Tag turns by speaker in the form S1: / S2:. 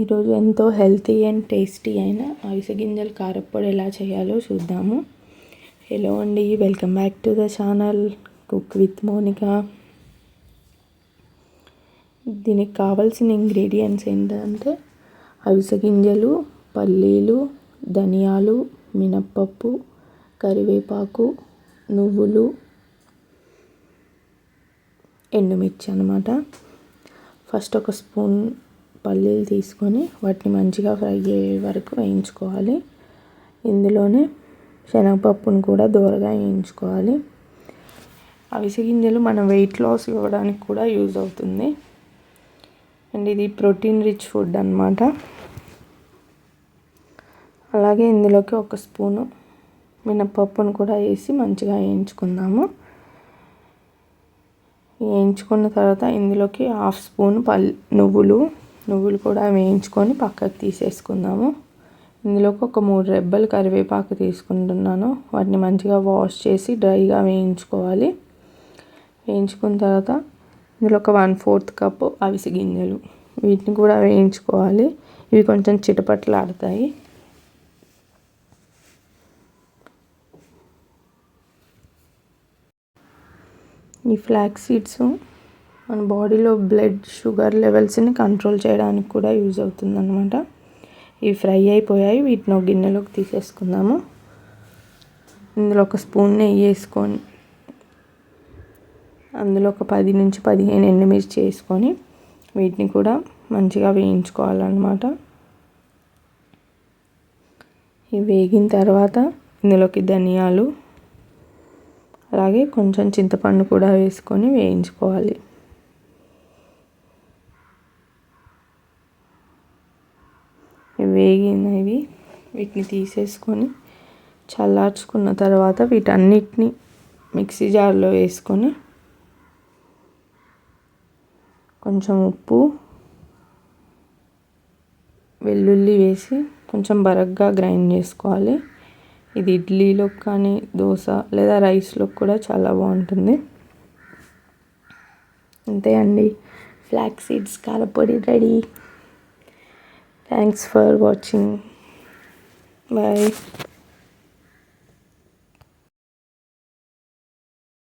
S1: ఈరోజు ఎంతో healthy and tasty అయిన అవిసె గింజల కారప్పొడి ఎలా చేయాలో చూద్దాము. హలో అండి, welcome back to the channel cook with Monika. దీనికి కావాల్సిన ఇంగ్రీడియంట్స్ ఏంటంటే అవిసె గింజలు, పల్లీలు, ధనియాలు, మినప్పప్పు, కరివేపాకు, నువ్వులు, ఎండుమిర్చి అన్నమాట. ఫస్ట్ ఒక స్పూన్ పల్లీలు తీసుకొని వాటిని మంచిగా ఫ్రై అయ్యే వరకు వేయించుకోవాలి. ఇందులోనే శనగపప్పును కూడా దోరగా వేయించుకోవాలి. అవిసె గింజలు మన వెయిట్ లాస్ ఇవ్వడానికి కూడా యూజ్ అవుతుంది అండ్ ఇది ప్రోటీన్ రిచ్ ఫుడ్ అన్నమాట. అలాగే ఇందులోకి ఒక స్పూను మినప్పప్పును కూడా వేసి మంచిగా వేయించుకుందాము. వేయించుకున్న తర్వాత ఇందులోకి హాఫ్ స్పూన్ నువ్వులు కూడా వేయించుకొని పక్కకు తీసేసుకుందాము. ఇందులోకి ఒక 3 రెబ్బలు కరివేపాకు తీసుకుంటున్నాను. వాటిని మంచిగా వాష్ చేసి డ్రైగా వేయించుకోవాలి. వేయించుకున్న తర్వాత ఇందులో ఒక 1/4 కప్పు అవిసె గింజలు, వీటిని కూడా వేయించుకోవాలి. ఇవి కొంచెం చిటపటలాడతాయి. ఈ ఫ్లాక్స్ సీడ్స్ మన బాడీలో బ్లడ్ షుగర్ లెవెల్స్ని కంట్రోల్ చేయడానికి కూడా యూజ్ అవుతుంది అన్నమాట. ఇవి ఫ్రై అయిపోయాయి. వీటిని ఒక గిన్నెలోకి తీసేసుకుందాము. ఇందులో ఒక స్పూన్ నెయ్యి వేసుకొని అందులో ఒక 10 నుంచి 15 ఎండుమిర్చి వేసుకొని వీటిని కూడా మంచిగా వేయించుకోవాలన్నమాట. ఇవి వేగిన తర్వాత ఇందులోకి ధనియాలు, అలాగే కొంచెం చింతపండు కూడా వేసుకొని వేయించుకోవాలి. వేగినవి వీటిని తీసేసుకొని చల్లార్చుకున్న తర్వాత వీటన్నిటిని మిక్సీ జార్లో వేసుకొని కొంచెం ఉప్పు, వెల్లుల్లి వేసి కొంచెం బరగ్గా గ్రైండ్ చేసుకోవాలి. ఇది ఇడ్లీలో కానీ దోశ లేదా రైస్లో కూడా చాలా బాగుంటుంది. అంతే అండి, ఫ్లాక్స్ సీడ్స్ కారపొడి ready. Thanks for watching. Bye.